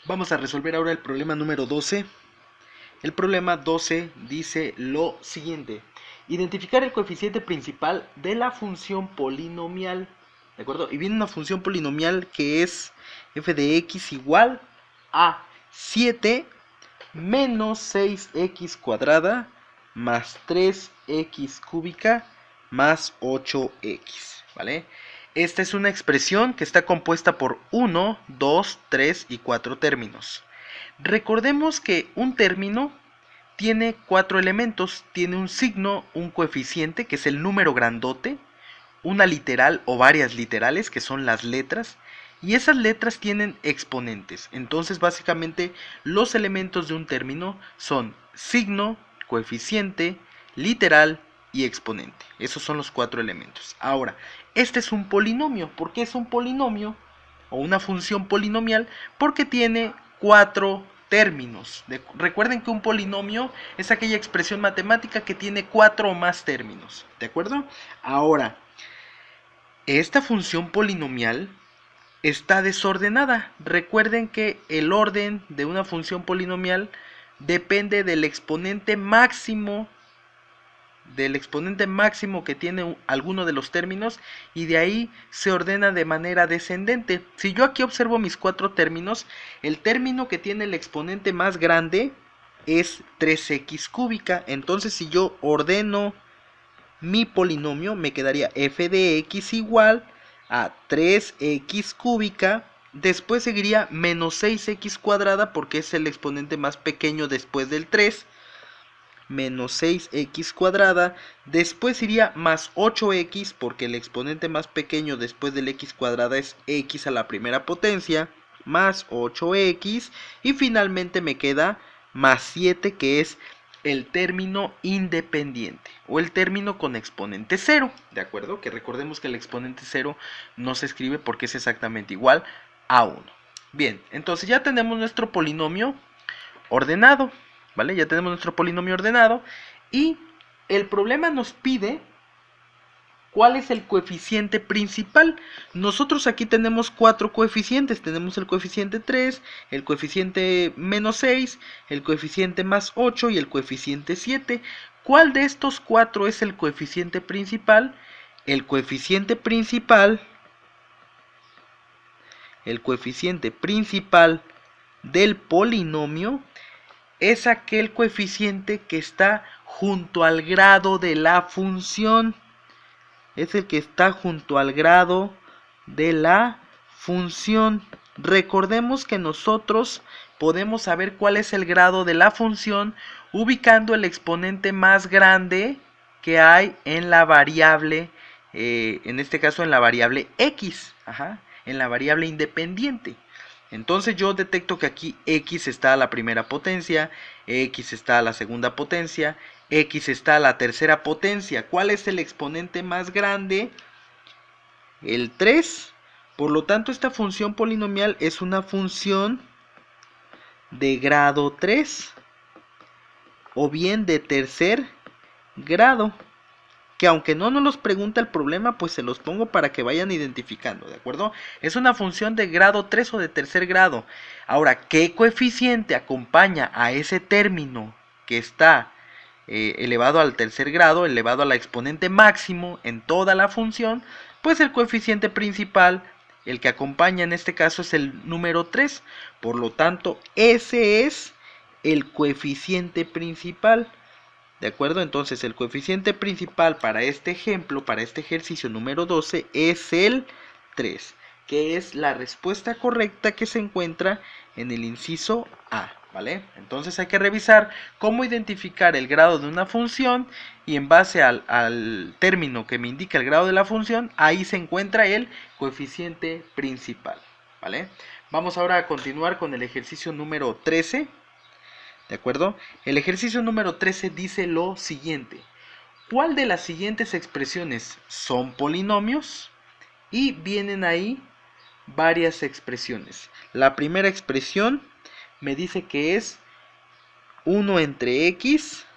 Vamos a resolver ahora el problema número 12. El problema 12 dice lo siguiente. Identificar el coeficiente principal de la función polinomial. ¿De acuerdo? Y viene una función polinomial que es f de x igual a 7 menos 6x cuadrada más 3x cúbica más 8x. ¿Vale? Esta es una expresión que está compuesta por 1, 2, 3 y 4 términos. Recordemos que un término tiene 4 elementos, tiene un signo, un coeficiente, que es el número grandote, una literal o varias literales, que son las letras, y esas letras tienen exponentes. Entonces, básicamente, los elementos de un término son signo, coeficiente, literal y exponente. Esos son los 4 elementos. Ahora, este es un polinomio. ¿Por qué es un polinomio? O una función polinomial, porque tiene 4 términos. Recuerden que un polinomio es aquella expresión matemática que tiene 4 o más términos. ¿De acuerdo? Ahora, esta función polinomial está desordenada. Recuerden que el orden de una función polinomial depende del exponente máximo que tiene alguno de los términos, y de ahí se ordena de manera descendente. Si yo aquí observo mis 4 términos, el término que tiene el exponente más grande es 3x cúbica. Entonces, si yo ordeno mi polinomio, me quedaría f de x igual a 3x cúbica. Después seguiría menos 6x cuadrada, porque es el exponente más pequeño después del 3, menos 6x cuadrada. Después iría más 8x, porque el exponente más pequeño después del x cuadrada es x a la primera potencia, más 8x. Y finalmente me queda más 7, que es el término independiente, o el término con exponente 0, ¿de acuerdo? Que recordemos que el exponente 0 no se escribe porque es exactamente igual a 1. Bien, entonces ya tenemos nuestro polinomio ordenado, ¿vale? Ya tenemos nuestro polinomio ordenado, y el problema nos pide ¿cuál es el coeficiente principal? Nosotros aquí tenemos 4 coeficientes. Tenemos el coeficiente 3, el coeficiente menos 6, el coeficiente más 8 y el coeficiente 7. ¿Cuál de estos 4 es el coeficiente principal? El coeficiente principal del polinomio es aquel coeficiente que está junto al grado de la función. Es el que está junto al grado de la función. Recordemos que nosotros podemos saber cuál es el grado de la función ubicando el exponente más grande que hay en la variable, en este caso en la variable x, en la variable independiente. Entonces yo detecto que aquí x está a la primera potencia, x está a la segunda potencia, x está a la tercera potencia. ¿Cuál es el exponente más grande? El 3. Por lo tanto, esta función polinomial es una función de grado 3 o bien de tercer grado, que aunque no nos los pregunta el problema, pues se los pongo para que vayan identificando, ¿de acuerdo? Es una función de grado 3 o de tercer grado. Ahora, ¿qué coeficiente acompaña a ese término que está elevado al tercer grado, elevado a la exponente máximo en toda la función? Pues el coeficiente principal, el que acompaña en este caso, es el número 3. Por lo tanto, ese es el coeficiente principal. ¿De acuerdo? Entonces el coeficiente principal para este ejemplo, para este ejercicio número 12, es el 3, que es la respuesta correcta que se encuentra en el inciso A, ¿vale? Entonces hay que revisar cómo identificar el grado de una función, y en base al término que me indica el grado de la función, ahí se encuentra el coeficiente principal, ¿vale? Vamos ahora a continuar con el ejercicio número 13. ¿De acuerdo? El ejercicio número 13 dice lo siguiente. ¿Cuál de las siguientes expresiones son polinomios? Y vienen ahí varias expresiones. La primera expresión me dice que es 1 entre x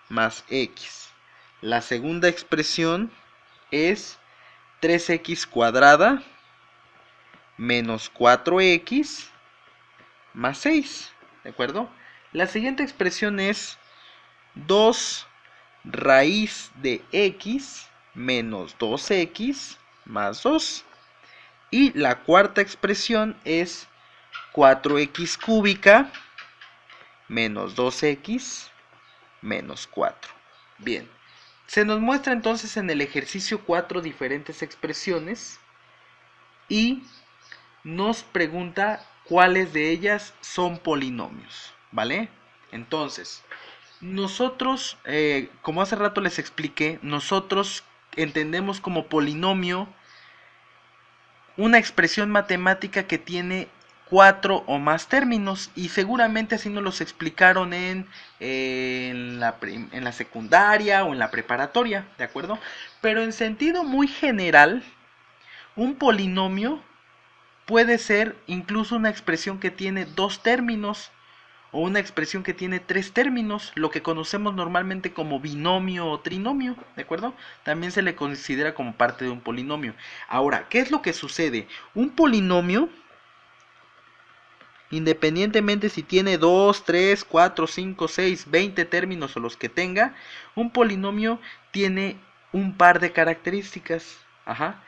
más x. La segunda expresión es 3x cuadrada menos 4x más 6, ¿de acuerdo? La siguiente expresión es 2 raíz de x menos 2x más 2. Y la cuarta expresión es 4x cúbica menos 2x menos 4. Bien, se nos muestra entonces en el ejercicio 4 diferentes expresiones y nos pregunta cuáles de ellas son polinomios, ¿vale? Entonces, nosotros, como hace rato les expliqué, nosotros entendemos como polinomio una expresión matemática que tiene 4 o más términos, y seguramente así nos los explicaron en la secundaria o en la preparatoria, ¿de acuerdo? Pero en sentido muy general, un polinomio puede ser incluso una expresión que tiene 2 términos o una expresión que tiene 3 términos, lo que conocemos normalmente como binomio o trinomio, ¿de acuerdo? También se le considera como parte de un polinomio. Ahora, ¿qué es lo que sucede? Un polinomio, independientemente si tiene 2, 3, 4, 5, 6, 20 términos o los que tenga, un polinomio tiene un par de características. Ajá.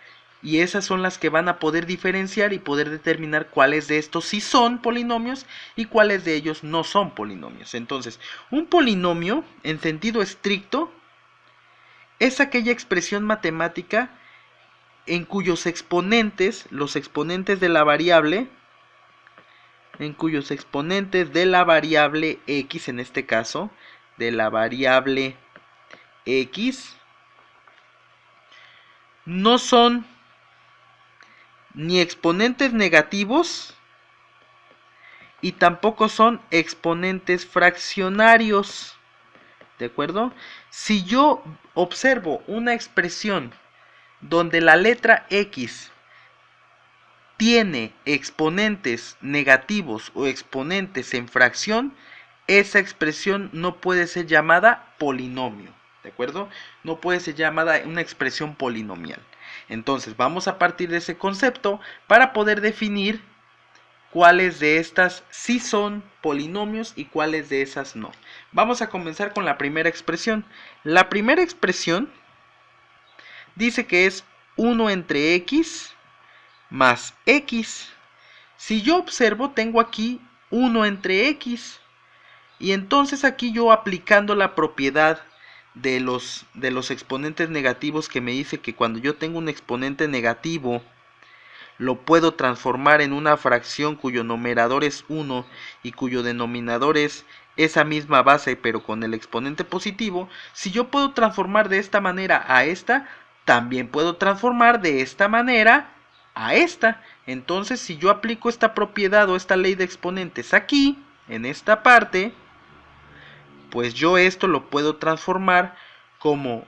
Y esas son las que van a poder diferenciar y poder determinar cuáles de estos sí son polinomios y cuáles de ellos no son polinomios. Entonces, un polinomio, en sentido estricto, es aquella expresión matemática en cuyos exponentes, los exponentes de la variable, x, en este caso, de la variable x, no son ni exponentes negativos y tampoco son exponentes fraccionarios, ¿de acuerdo? Si yo observo una expresión donde la letra x tiene exponentes negativos o exponentes en fracción, esa expresión no puede ser llamada polinomio, ¿de acuerdo? No puede ser llamada una expresión polinomial. Entonces vamos a partir de ese concepto para poder definir cuáles de estas sí son polinomios y cuáles de esas no. Vamos a comenzar con la primera expresión. La primera expresión dice que es 1 entre x más x. Si yo observo, tengo aquí 1 entre x. Y entonces aquí yo, aplicando la propiedad de los exponentes negativos, que me dice que cuando yo tengo un exponente negativo lo puedo transformar en una fracción cuyo numerador es 1 y cuyo denominador es esa misma base pero con el exponente positivo. Si yo puedo transformar de esta manera a esta, también puedo transformar de esta manera a esta. Entonces, si yo aplico esta propiedad o esta ley de exponentes aquí, en esta parte, pues yo esto lo puedo transformar como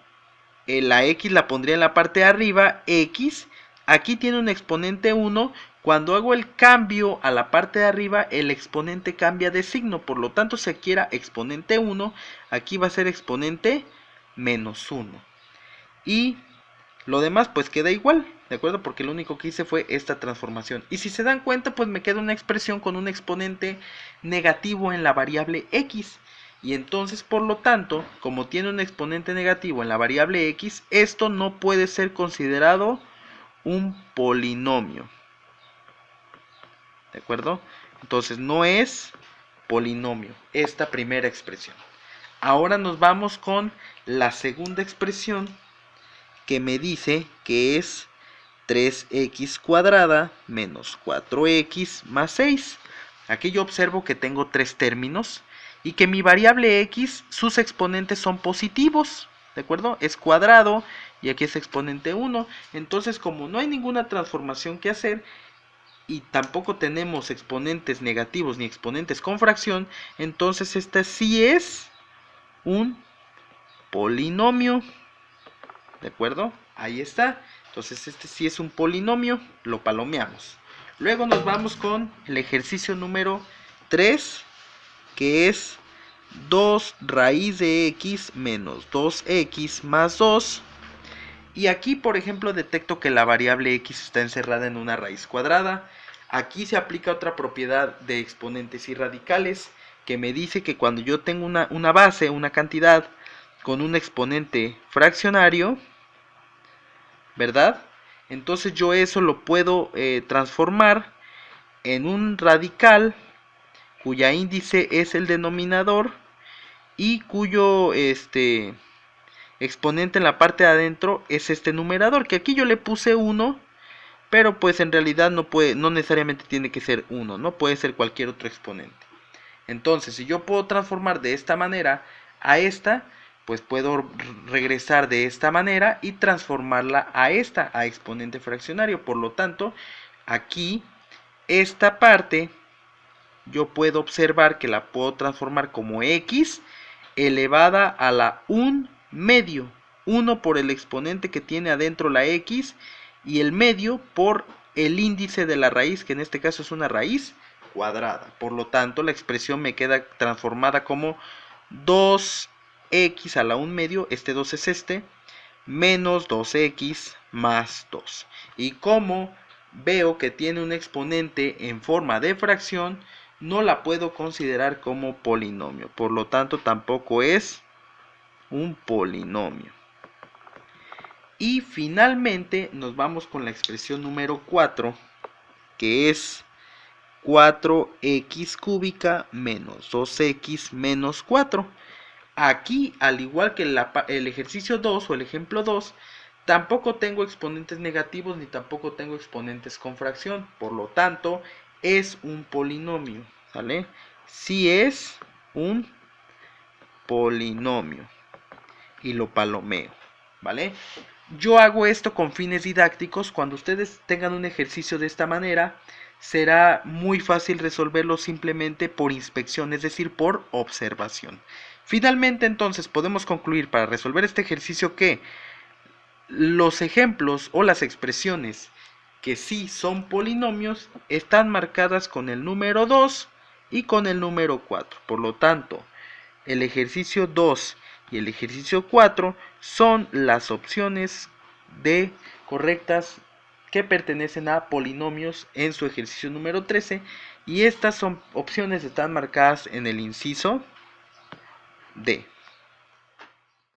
la x la pondría en la parte de arriba, x, aquí tiene un exponente 1, cuando hago el cambio a la parte de arriba, el exponente cambia de signo, por lo tanto si aquí era exponente 1, aquí va a ser exponente menos 1. Y lo demás pues queda igual, ¿de acuerdo? Porque lo único que hice fue esta transformación. Y si se dan cuenta, pues me queda una expresión con un exponente negativo en la variable x. Y entonces, por lo tanto, como tiene un exponente negativo en la variable x, esto no puede ser considerado un polinomio. ¿De acuerdo? Entonces no es polinomio esta primera expresión. Ahora nos vamos con la segunda expresión, que me dice que es 3x cuadrada menos 4x más 6. Aquí yo observo que tengo 3 términos y que mi variable x, sus exponentes son positivos, ¿de acuerdo? Es cuadrado y aquí es exponente 1. Entonces, como no hay ninguna transformación que hacer y tampoco tenemos exponentes negativos ni exponentes con fracción, entonces este sí es un polinomio, ¿de acuerdo? Ahí está. Entonces este sí es un polinomio, lo palomeamos. Luego nos vamos con el ejercicio número 3, que es 2 raíz de x menos 2x más 2. Y aquí, por ejemplo, detecto que la variable x está encerrada en una raíz cuadrada. Aquí se aplica otra propiedad de exponentes y radicales que me dice que cuando yo tengo una base, una cantidad con un exponente fraccionario, ¿verdad? Entonces yo eso lo puedo transformar en un radical cuya índice es el denominador y cuyo exponente en la parte de adentro es este numerador, que aquí yo le puse 1, pero pues en realidad no necesariamente tiene que ser 1, ¿no? Puede ser cualquier otro exponente. Entonces, si yo puedo transformar de esta manera a esta, pues puedo regresar de esta manera y transformarla a esta, a exponente fraccionario. Por lo tanto, aquí, esta parte, yo puedo observar que la puedo transformar como x elevada a la 1 medio. 1 por el exponente que tiene adentro la x y el medio por el índice de la raíz, que en este caso es una raíz cuadrada. Por lo tanto, la expresión me queda transformada como 2x a la 1 medio, este 2 es este, menos 2x más 2. Y como veo que tiene un exponente en forma de fracción, no la puedo considerar como polinomio. Por lo tanto, tampoco es un polinomio. Y finalmente nos vamos con la expresión número 4, que es 4x cúbica menos 2x menos 4. Aquí, al igual que el ejercicio 2 o el ejemplo 2, tampoco tengo exponentes negativos ni tampoco tengo exponentes con fracción. Por lo tanto, es un polinomio, ¿sale? Sí es un polinomio. Y lo palomeo, ¿vale? Yo hago esto con fines didácticos. Cuando ustedes tengan un ejercicio de esta manera, será muy fácil resolverlo simplemente por inspección, es decir, por observación. Finalmente, entonces, podemos concluir para resolver este ejercicio que los ejemplos o las expresiones que sí son polinomios están marcadas con el número 2 y con el número 4. Por lo tanto, el ejercicio 2 y el ejercicio 4 son las opciones correctas que pertenecen a polinomios en su ejercicio número 13, y estas opciones están marcadas en el inciso D.